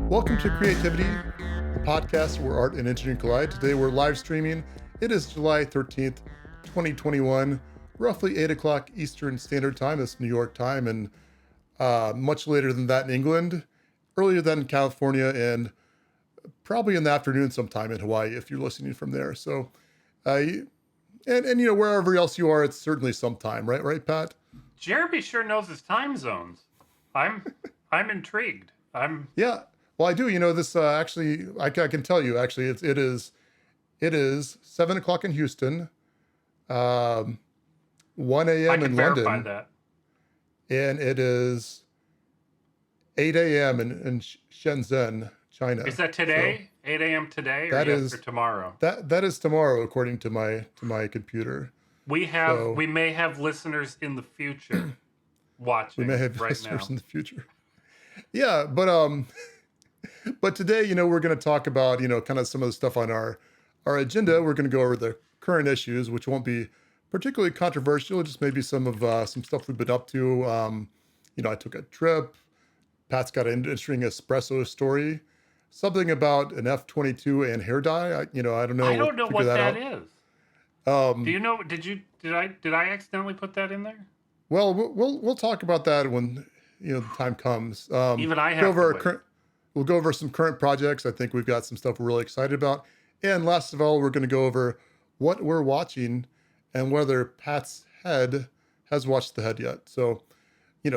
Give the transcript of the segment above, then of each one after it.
Welcome to Creativity, the podcast where art and engineering collide. Today we're live streaming. It is July 13th, 2021, roughly 8 o'clock Eastern Standard Time. That's New York time, and much later than that in England, earlier than in California, and probably in the afternoon sometime in Hawaii if you're listening from there. So, and you know, wherever else you are, it's certainly sometime, right? Right, Pat? Jeremy sure knows his time zones. I'm intrigued. Yeah. Well, I do. You know, this actually, I can tell you. Actually, it is 7 o'clock in Houston, 1 a.m. in verify London, that. and it is 8 a.m. in Shenzhen, China. Is that today? So 8 a.m. today, or or tomorrow? That is tomorrow, according to my computer. We may have listeners in the future watching. We may have right listeners now. in the future. Yeah, but today, you know, we're going to talk about, you know, kind of some of the stuff on our agenda. We're going to go over the current issues, which won't be particularly controversial, just maybe some stuff we've been up to. You know, I took a trip. Pat's got an interesting espresso story. Something about an F-22 and hair dye. I don't know. I don't know what that is. Do you know? Did I accidentally put that in there? Well, we'll talk about that when the time comes. Even I have We'll go over some current projects. I think we've got some stuff we're really excited about. And last of all, we're going to go over what we're watching and whether Pat's head has watched the head yet. So,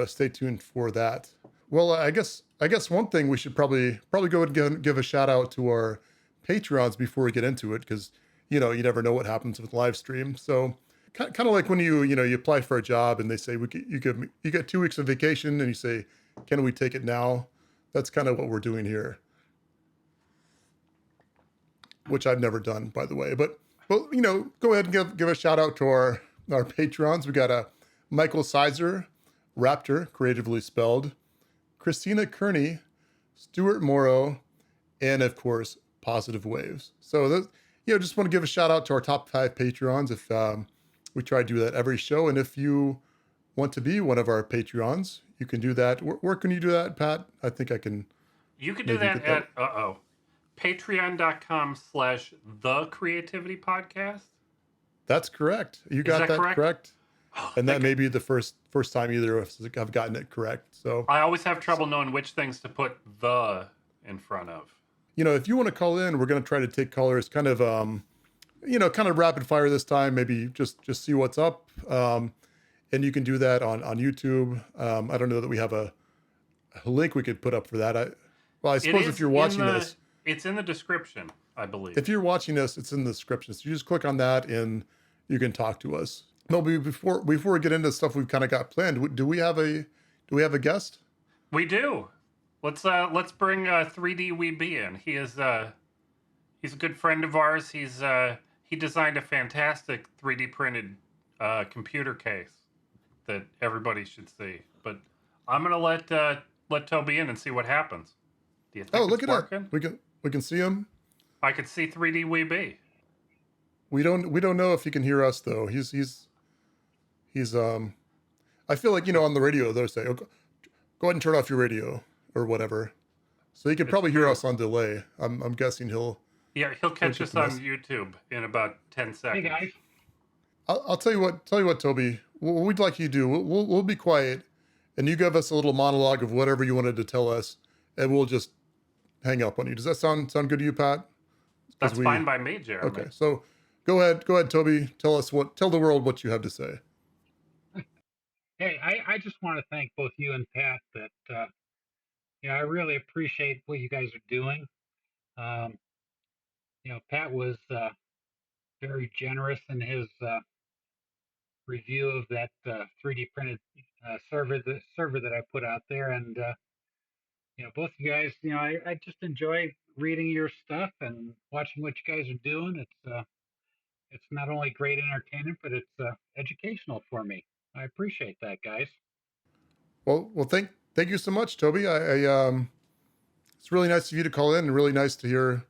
stay tuned for that. Well, I guess one thing we should probably go and give a shout out to our Patreons before we get into it, because you never know what happens with live stream. So kind of like when you apply for a job and they say you get 2 weeks of vacation and you say, can we take it now? That's kind of what we're doing here, which I've never done, by the way. But go ahead and give a shout out to our Patrons. We got a Michael Sizer, Raptor, creatively spelled, Christina Kearney, Stuart Morrow, and of course, Positive Waves. So just want to give a shout out to our top 5 Patreons. If we try to do that every show, and if you want to be one of our Patreons, you can do that. Where can you do that, Pat? I think I can. You can do that at patreon.com/thecreativity-podcast. That's correct. You got that correct? Oh, and that may be the first time either of us have gotten it correct. So I always have trouble knowing which things to put the in front of. If you want to call in, we're going to try to take callers kind of rapid fire this time, maybe just see what's up. And you can do that on YouTube. I don't know that we have a link we could put up for that. I suppose if you're watching this, it's in the description, I believe. If you're watching this, it's in the description. So you just click on that and you can talk to us. No, before we get into stuff we've kind of got planned, do we have a guest? We do. Let's bring 3D Weeby in. He's a good friend of ours. He designed a fantastic 3D printed computer case that everybody should see. But I'm gonna let Toby in and see what happens. Do you think look at that. We can see him. I can see 3D Weeby. We don't know if he can hear us though. He's I feel like on the radio they'll say, go ahead and turn off your radio or whatever. So he can probably hear us on delay. I'm guessing he'll catch us on YouTube in about 10 seconds. Hey guys. I'll tell you what, Toby. What we'd like you to do, we'll be quiet, and you give us a little monologue of whatever you wanted to tell us, and we'll just hang up on you. Does that sound good to you, Pat? That's fine by me, Jeremy. Okay, so go ahead, Toby. Tell the world what you have to say. Hey, I just want to thank both you and Pat. That I really appreciate what you guys are doing. Pat was very generous in his review of that 3D printed server that I put out there, and both of you guys, I just enjoy reading your stuff and watching what you guys are doing. It's not only great entertainment, but it's educational for me. I appreciate that, guys. Well, thank you so much, Toby. I it's really nice of you to call in, and really nice to hear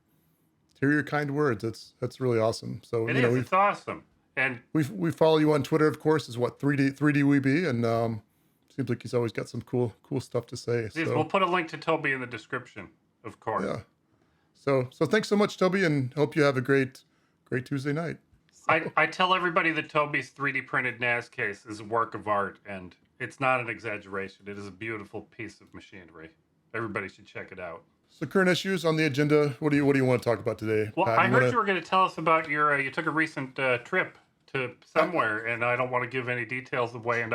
your kind words. That's really awesome. So it's awesome. And we follow you on Twitter, of course, is 3D Weeby, and seems like he's always got some cool stuff to say. So we'll put a link to Toby in the description. Of course. Yeah. So thanks so much, Toby, and hope you have a great Tuesday night. I tell everybody that Toby's 3D printed NAS case is a work of art, and it's not an exaggeration. It is a beautiful piece of machinery. Everybody should check it out. So current issues on the agenda. What do you want to talk about today, Well, Pat? I heard you were going to tell us about your. You took a recent trip to somewhere, and I don't want to give any details away. And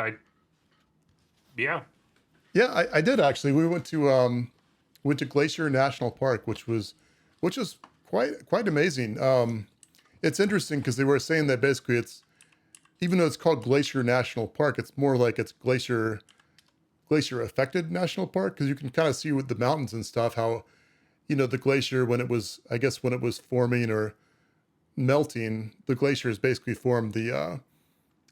yeah, I did actually. We went to Glacier National Park, which was quite amazing. It's interesting because they were saying that basically even though it's called Glacier National Park, it's more like it's glacier affected national park, because you can kind of see with the mountains and stuff how, the glacier when it was forming or melting, the glacier has basically formed the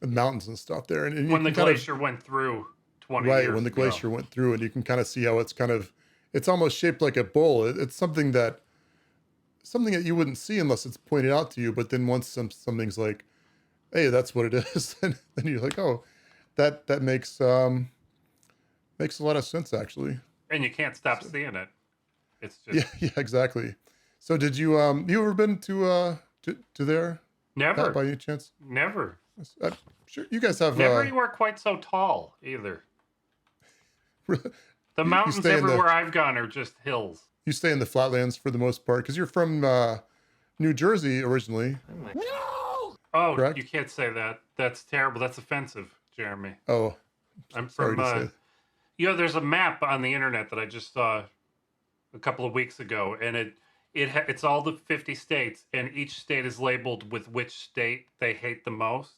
mountains and stuff there. And when the glacier went through 20 years right, when the ago. glacier went through, and you can kind of see how it's almost shaped like a bowl. It's something that you wouldn't see unless it's pointed out to you. But then once something's like, hey, that's what it is, then you're like, oh, that makes a lot of sense actually. And you can't stop seeing it. It's just Yeah, exactly. So did you ever been to there? never Pat, by any chance? never I'm sure you guys have. never anywhere quite so tall either. The mountains stay in everywhere I've gone are just hills. You stay in the flatlands for the most part because you're from New Jersey originally. Oh, correct? you can't say that. That's terrible. That's offensive, Jeremy. Oh, I'm sorry from. to say. There's a map on the internet that I just saw a couple of weeks ago, and it's all the 50 states, and each state is labeled with which state they hate the most.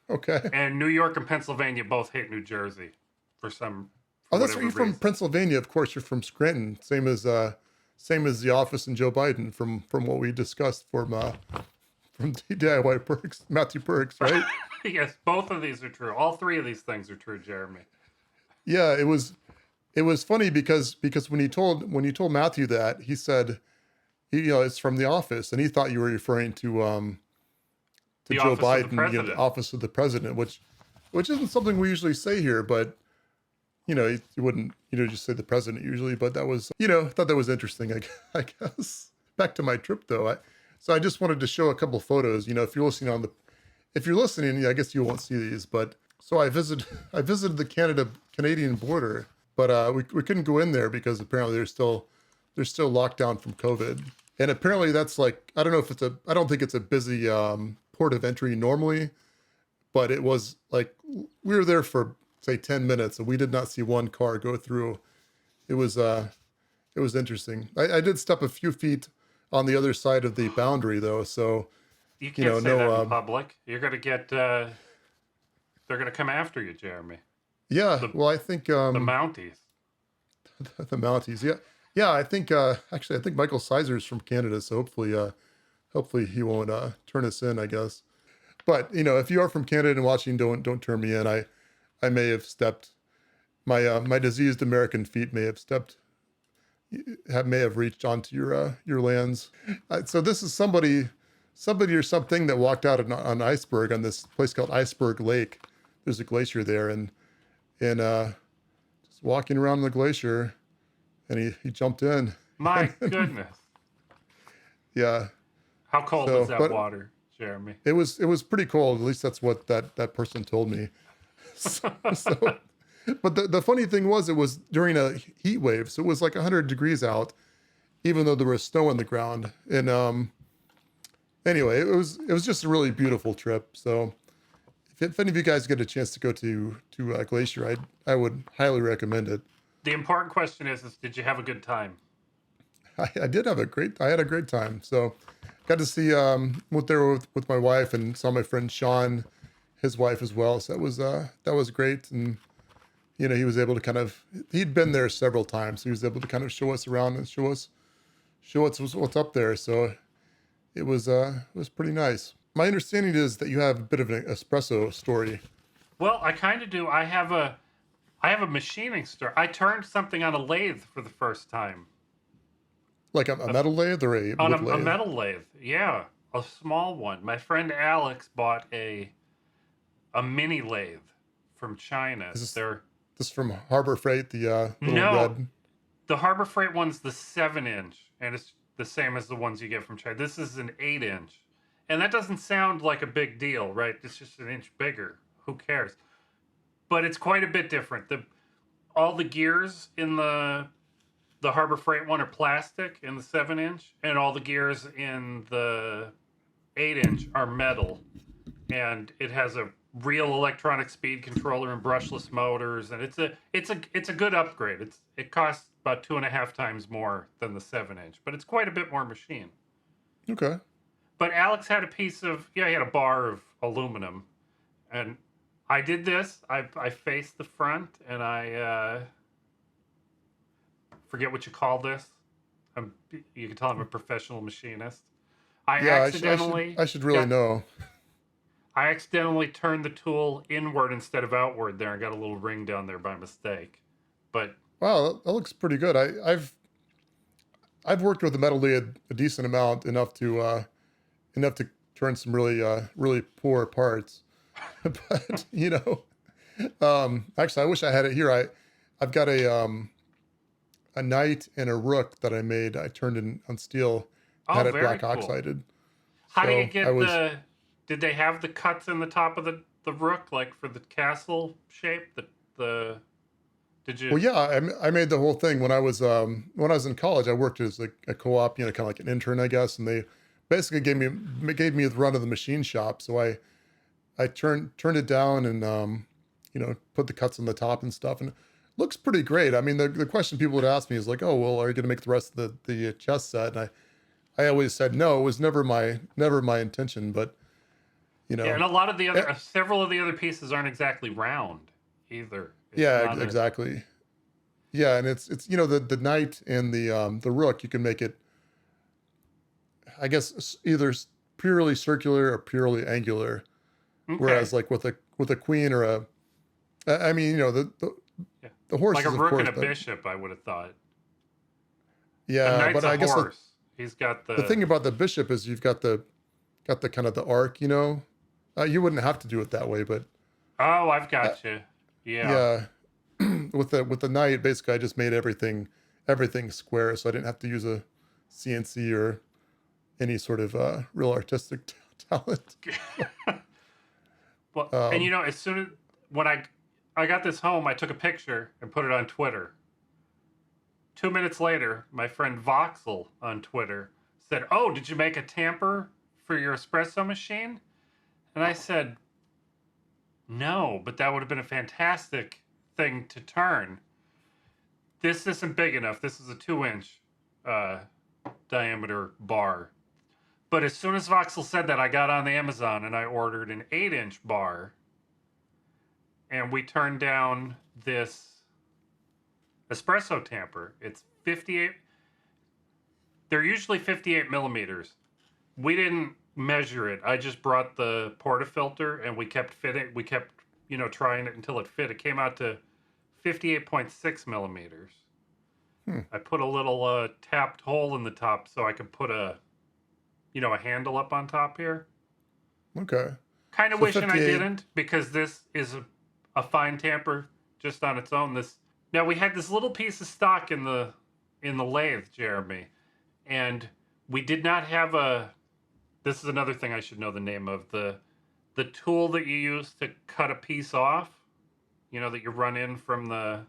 Okay. And New York and Pennsylvania both hate New Jersey for some. Oh, that's right. You're reason. from Pennsylvania. Of course, you're from Scranton. Same as the office and Joe Biden from what we discussed from DIY Perks, Matthew Perks, right? Yes, both of these are true. All three of these things are true, Jeremy. Yeah, it was funny because when you told Matthew that, he said, it's from the office, and he thought you were referring to The Joe office of the Biden, the president. office of the president, which isn't something we usually say here, but you wouldn't just say the president usually, but that was I thought that was interesting. I guess back to my trip though. So I just wanted to show a couple photos. If you're listening, I guess you won't see these, but so I visited the Canadian border, but we couldn't go in there because apparently they're still locked down from COVID, and apparently that's like I don't think it's a busy port of entry normally, but it was like we were there for say 10 minutes and we did not see one car go through. It was interesting. I did step a few feet on the other side of the boundary though, so You can't say that in public. You're gonna get. They're gonna come after you, Jeremy. yeah. Well, I think The Mounties. the Mounties. Yeah. I think actually I think Michael Sizer's from Canada, so hopefully he won't turn us in, I guess. But if you are from Canada and watching, don't turn me in. I may have stepped my diseased American feet may have reached onto your lands. So this is somebody or something that walked out on an iceberg on this place called Iceberg Lake. There's a glacier there, and just walking around the glacier, and he jumped in. My goodness. Yeah. How cold is that water, Jeremy? It was pretty cold. At least that's what that person told me. But the funny thing was, it was during a heat wave, so it was like 100 degrees out, even though there was snow on the ground. And anyway, it was just a really beautiful trip. So if any of you guys get a chance to go to Glacier, I would highly recommend it. The important question is did you have a good time? I had a great time. So got to see went there with my wife and saw my friend Sean, his wife as well. So that was great. And he was able to he'd been there several times, so he was able to kind of show us around and show us what's up there. So it was pretty nice. My understanding is that you have a bit of an espresso story. Well, I kind of do. I have a machining story. I turned something on a lathe for the first time. Like a metal lathe or a wood lathe? A metal lathe, yeah, a small one. My friend Alex bought a mini lathe from China. This from Harbor Freight, the little red. The Harbor Freight one's the 7-inch, and it's the same as the ones you get from China. This is an 8-inch, and that doesn't sound like a big deal, right? It's just an inch bigger. Who cares? But it's quite a bit different. All the gears in the Harbor Freight one are plastic in the 7-inch, and all the gears in the 8-inch are metal, and it has a real electronic speed controller and brushless motors, and it's a good upgrade. It costs about 2.5 times more than the 7-inch, but it's quite a bit more machine. Okay. But Alex had he had a bar of aluminum, and I did this. I faced the front, and I forget what you call this. You can tell I'm a professional machinist. I should really know. I accidentally turned the tool inward instead of outward there and got a little ring down there by mistake. But Wow, that looks pretty good. I've worked with the metal lathe a decent amount, enough to turn some really poor parts. But actually, I wish I had it here. I've got a knight and a rook that I made. I turned in on steel, had it black oxided. How do you get Did they have the cuts in the top of the rook, like for the castle shape? Did you? Well, yeah, I made the whole thing when I was in college. I worked as a co-op, kind of like an intern, I guess, and they basically gave me the run of the machine shop. So I turned it down and put the cuts on the top and stuff, and it looks pretty great. I mean, the question people would ask me is like, oh, well, are you going to make the rest of the chess set? And I always said no. It was never my intention, but Yeah, and a lot of the other several of the other pieces aren't exactly round either. Exactly. Yeah, and it's the knight and the rook, you can make it, I guess, either purely circular or purely angular. Okay. Whereas like with a queen or the horse, like a rook and a bishop, I would have thought. Yeah, but I guess he's got the thing about the bishop is you've got the kind of the arc, you wouldn't have to do it that way, but oh, I've got you. Yeah. with the knight, basically, I just made everything square, so I didn't have to use a CNC or any sort of real artistic talent. Well, and as soon as when I got this home, I took a picture and put it on Twitter. 2 minutes later, my friend Voxel on Twitter said, "Oh, did you make a tamper for your espresso machine?" And I said, "No, but that would have been a fantastic thing to turn. This isn't big enough. This is a 2-inch diameter bar." But as soon as Voxel said that, I got on the Amazon and I ordered an 8-inch bar. And we turned down this espresso tamper. It's 58. They're usually 58 millimeters. We didn't measure it. I just brought the portafilter and we kept fitting. We kept, trying it until it fit. It came out to 58.6 millimeters. I put a little tapped hole in the top so I could put a handle up on top here. Okay. Kind of wishing 58. I didn't, because this is a fine tamper just on its own. Now we had this little piece of stock in the lathe, Jeremy, and we did not have this is another thing I should know the name of, the tool that you use to cut a piece off, that you run in from the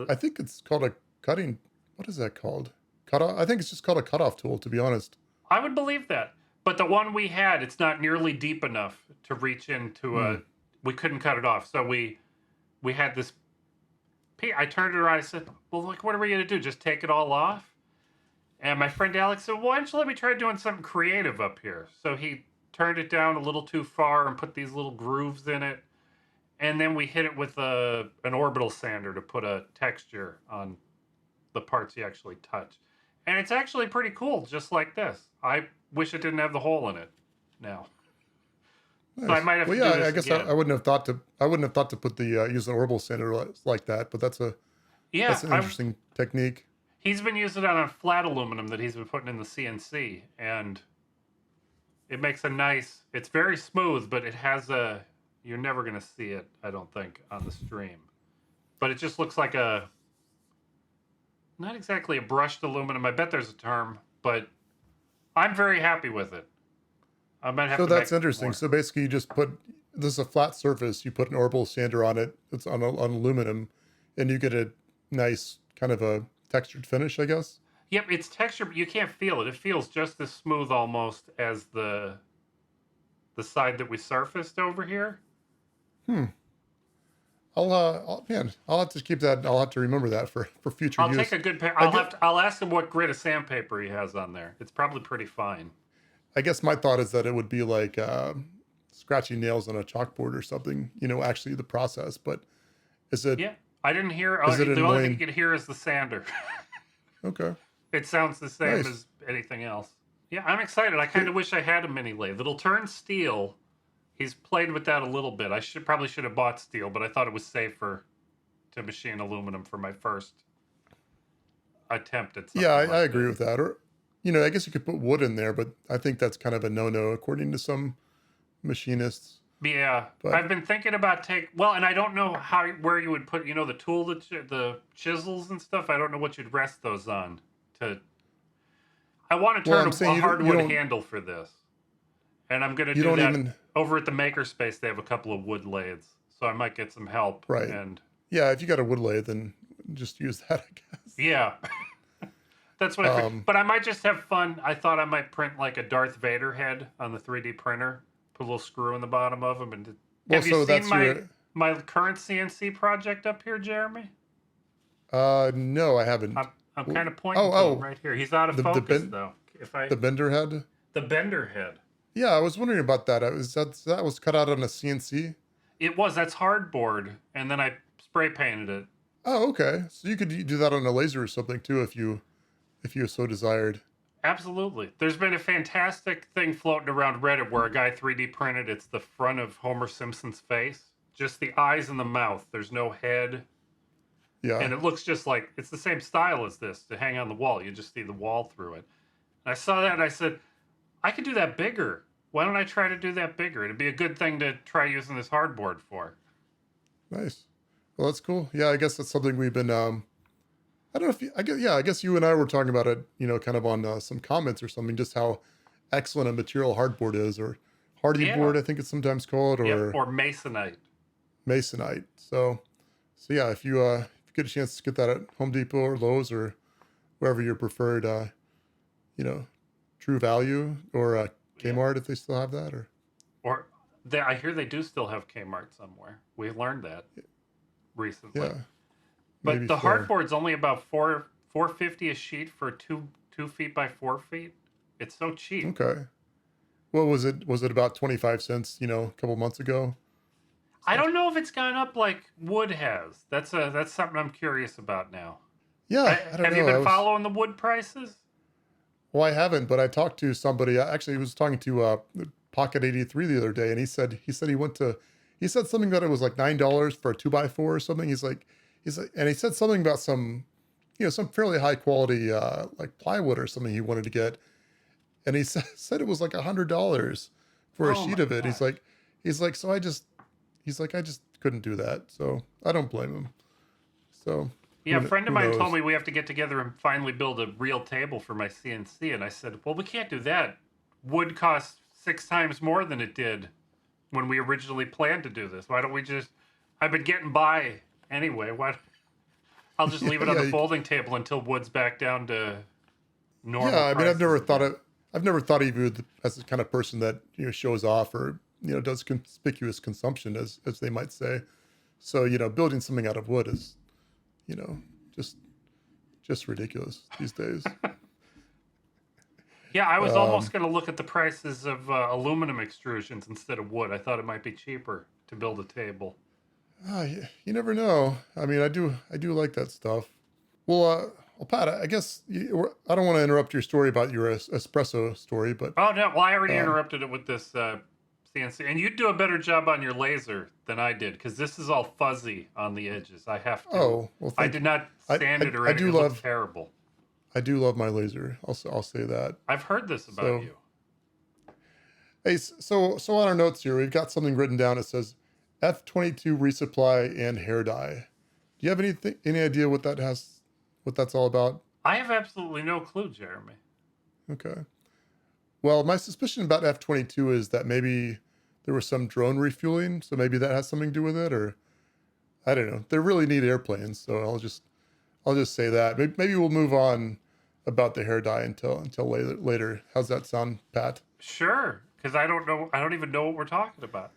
I think it's called a cutting. What is that called? Cutoff. I think it's just called a cutoff tool, to be honest. I would believe that. But the one we had, it's not nearly deep enough to reach into we couldn't cut it off. So we had this. I turned it around. I said, "Well, what are we going to do? Just take it all off?" And my friend Alex said, "Well, why don't you let me try doing something creative up here?" So he turned it down a little too far and put these little grooves in it. And then we hit it with an orbital sander to put a texture on the parts you actually touch. And it's actually pretty cool, just like this. I wish it didn't have the hole in it now. Nice. So I might have to do this I guess again. I wouldn't have thought to put the use an orbital sander like that, but that's an interesting technique. He's been using it on flat aluminum that he's been putting in the CNC, and it makes it's very smooth, but it has you're never going to see it, I don't think, on the stream. But it just looks like not exactly a brushed aluminum. I bet there's a term, but I'm very happy with it. I might have So to that's make interesting. more. So basically, you just put this is a flat surface. You put an orbital sander on it. It's on aluminum, and you get a nice kind of a textured finish, I guess. Yep, it's texture, but you can't feel it. It feels just as smooth almost as the side that we surfaced over here. Hmm. I'll have to keep that. I'll have to remember that for future I'll take use. a good pair. I get. I'll ask him what grit of sandpaper he has on there. It's probably pretty fine. I guess my thought is that it would be like scratching nails on a chalkboard or something. Actually the process. But is it Yeah, I didn't hear. is it The only thing you annoying? could hear is the sander. Okay, It sounds the same nice. as anything else. Yeah, I'm excited. I kind So, of wish I had a mini lathe. It'll turn steel. He's played with that a little bit. I probably should have bought steel, but I thought it was safer to machine aluminum for my first attempt at yeah, something I like agree this. with that. Or I guess you could put wood in there, but I think that's kind of a no-no according to some machinists. Yeah, But I've been thinking about and I don't know where you would put, the tool, the chisels and stuff. I don't know what you'd rest those on. To I want to well, turn I'm a saying you hardwood don't handle for this, and I'm gonna you do don't that even over at the makerspace. They have a couple of wood lathes, so I might get some help. right. And Yeah, if you got a wood lathe, then just use that, I guess. yeah, that's what I figured. Um, But I might just have fun. I thought I might print like a Darth Vader head on the 3D printer, put a little screw in the bottom of them. And well, have you so seen that's my your my current CNC project up here, Jeremy? no, I haven't. I'm Well, kind of pointing oh, to him oh, right here. He's out of the focus ben though. If I the bender head. The bender head, Yeah, I was wondering about that. That was cut out on a CNC. that's hardboard, and then I spray painted it. Oh, okay. So you could do that on a laser or something too, if you so desired. Absolutely. There's been a fantastic thing floating around Reddit where a guy 3D printed it's the front of Homer Simpson's face, just the eyes and the mouth. There's no head, Yeah. and it looks just like it's the same style as this to hang on the wall. You just see the wall through it. And I saw that and I said, I could do that bigger. Why don't I try to do that bigger? It'd be a good thing to try using this hardboard for. Nice. Well, that's cool. Yeah, I guess that's something we've been. I don't know if you, I guess yeah, I guess you and I were talking about it. Kind of on some comments or something. Just how excellent a material hardboard is, or hardy Yeah. board, I think it's sometimes called, Yep. or Or masonite. masonite. So yeah, if you get a chance to get that at Home Depot or Lowe's or wherever your preferred, you know, True Value or Yeah. Kmart if they still have that, or Or I hear they do still have Kmart somewhere. We learned that recently. yeah, But maybe the so. hardboard's only about $4.50 a sheet for 2 feet by 4 feet. It's so cheap. Okay. What was it? Was it about 25 cents? A couple months ago. I So don't know if it's gone up like wood has. That's something I'm curious about now. yeah, I don't Have you know. been following the wood prices? Well, I haven't, but I talked to somebody. I actually was talking to Pocket 83 the other day, and he said he said something that it was like $9 for a 2x4 or something. And he said something about some fairly high quality like plywood or something he wanted to get, and he said it was like $100 for a Oh sheet my of it. gosh. So I just couldn't do that. So I don't blame him. So Yeah, a friend of who mine told knows? me we have to get together and finally build a real table for my CNC. And I said, well, we can't do that. Wood costs 6 times more than it did when we originally planned to do this. Why don't we just? I've been getting by anyway. I'll just Yeah, leave it on yeah, the folding table until wood's back down to normal yeah. I mean, prices again. I've never thought of you as the kind of person that shows off or does conspicuous consumption, as they might say. So building something out of wood is you know just ridiculous these days. Yeah, I was almost Um, going to look at the prices of aluminum extrusions instead of wood. I thought it might be cheaper to build a table. you never know. I mean, I do like that stuff. Well, Pat, I guess I don't want to interrupt your story about your espresso story, but Oh no! Well, I already um, interrupted it with this CNC, and you do a better job on your laser than I did because this is all fuzzy on the edges. I have to. oh well, I thank did you. not sand it or anything. It looks terrible. I do love my laser. I'll say that. I've heard this about So you. hey, so on our notes here, we've got something written down. It says F22 resupply and hair dye. Do you have any idea what what that's all about? I have absolutely no clue, Jeremy. Okay. Well, my suspicion about F-22 is that maybe there was some drone refueling, so maybe that has something to do with it, or I don't know. They really need airplanes, so I'll just say that. Maybe we'll move on about the hair dye until later. How's that sound, Pat? Sure, because I don't know. I don't even know what we're talking about.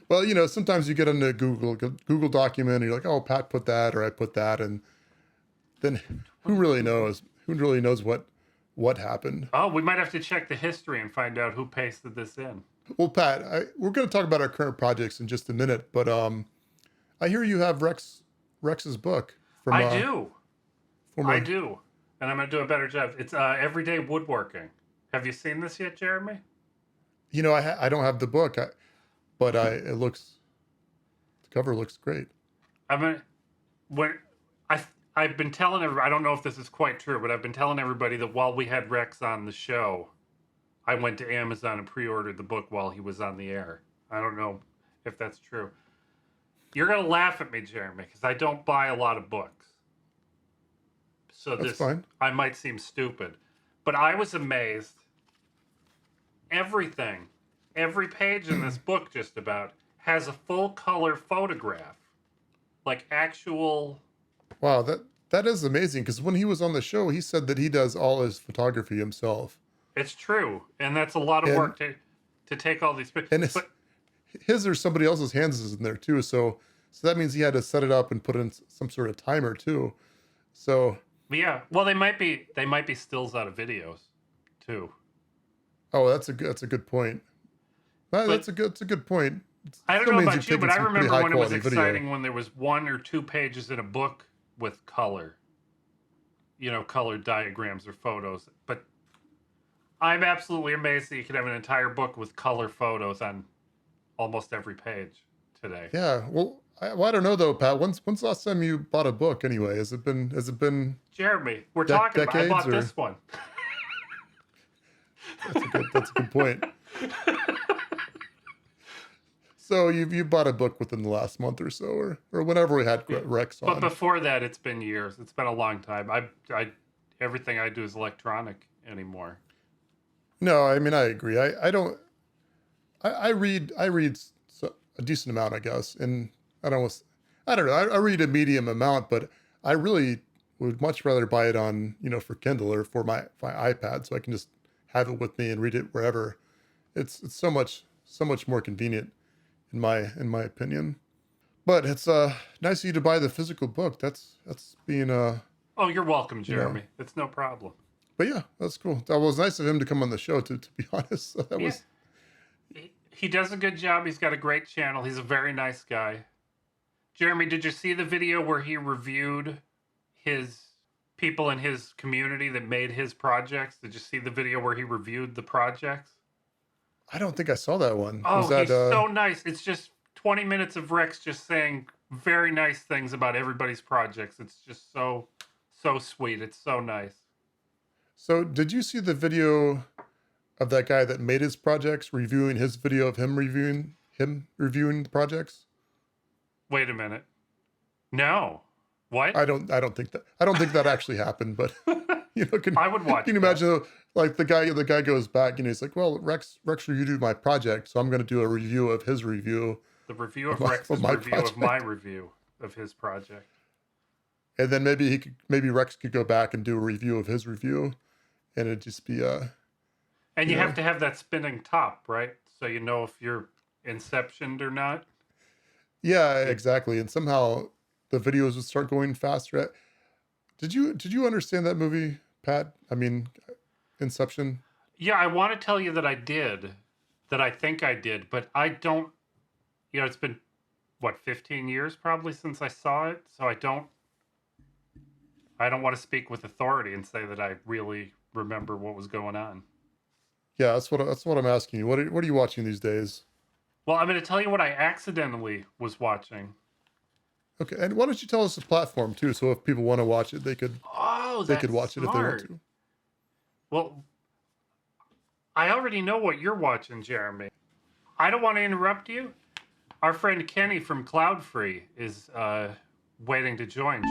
Well, you know, sometimes you get into Google document, and you're like, oh, Pat put that, or I put that, and then who really knows? Who really knows what happened? Oh, we might have to check the history and find out who pasted this in. Well, Pat, we're going to talk about our current projects in just a minute, but I hear you have Rex's book from. I do. Former, I do, and I'm gonna do a better job. It's Everyday Woodworking. Have you seen this yet, Jeremy? You know, I don't have the book, but the cover looks great. I've been telling everybody, I don't know if this is quite true, but I've been telling everybody that while we had Rex on the show, I went to Amazon and pre-ordered the book while he was on the air. I don't know if that's true. You're going to laugh at me, Jeremy, because I don't buy a lot of books. So That's fine. I might seem stupid, but I was amazed. Every page in this book just about has a full color photograph. Like actual... Wow, that is amazing, because when he was on the show, he said that he does all his photography himself. It's true, and that's a lot of work to take all these pictures. And his or somebody else's hands is in there too, so that means he had to set it up and put in some sort of timer too. So yeah, well, they might be stills out of videos too. Oh, that's a good point. That's a good point. I don't know about you, but I remember when it was exciting video. when there was 1 or 2 pages in a book with color, colored diagrams or photos. But I'm absolutely amazed that you could have an entire book with color photos on almost every page today. Yeah, well, I don't know though, Pat. When's the last time you bought a book anyway? Has it been? Jeremy, we're talking about. I bought this one. That's a good point. So you bought a book within the last month or so, or whenever we had Rex on. But before that, it's been years. It's been a long time. Everything I do is electronic anymore. No, I mean I agree. I read a decent amount, I guess, and I don't know. I read a medium amount, but I really would much rather buy it on for Kindle or for my iPad, so I can just have it with me and read it wherever. It's so much more convenient in my opinion. But it's nice of you to buy the physical book. That's being Oh, you're welcome, Jeremy. It's no problem. But yeah, that's cool. That was nice of him to come on the show, to be honest. So that was. He does a good job. He's got a great channel. He's a very nice guy. Jeremy, did you see the video where he reviewed his people in his community that made his projects? Did you see the video where he reviewed the projects? I don't think I saw that one. Oh, he's so nice. It's just 20 minutes of Rex just saying very nice things about everybody's projects. It's just so sweet. It's so nice. So did you see the video of that guy that made his projects, reviewing his video of him reviewing the projects? Wait a minute. No. What? I don't think that actually happened, but I would watch. Can you imagine like the guy goes back and he's like, well, Rex reviewed my project, so I'm going to do a review of his review. The review of Rex's review of my review of his project. And then maybe Rex could go back and do a review of his review, and it'd just be And you have to have that spinning top, right? So you know if you're inceptioned or not. Yeah, exactly. And somehow the videos would start going faster. Did you understand that movie, Pat? I mean, Inception? Yeah, I want to tell you that I did. That I think I did, but I don't. It's been 15 years probably since I saw it, so I don't want to speak with authority and say that I really remember what was going on. Yeah, that's what I'm asking you. What are you watching these days? Well, I'm going to tell you what I accidentally was watching. Okay, and why don't you tell us the platform too, so if people want to watch it, they could watch it if they want to. Well, I already know what you're watching, Jeremy. I don't want to interrupt you. Our friend Kenny from Cloud Free is waiting to join.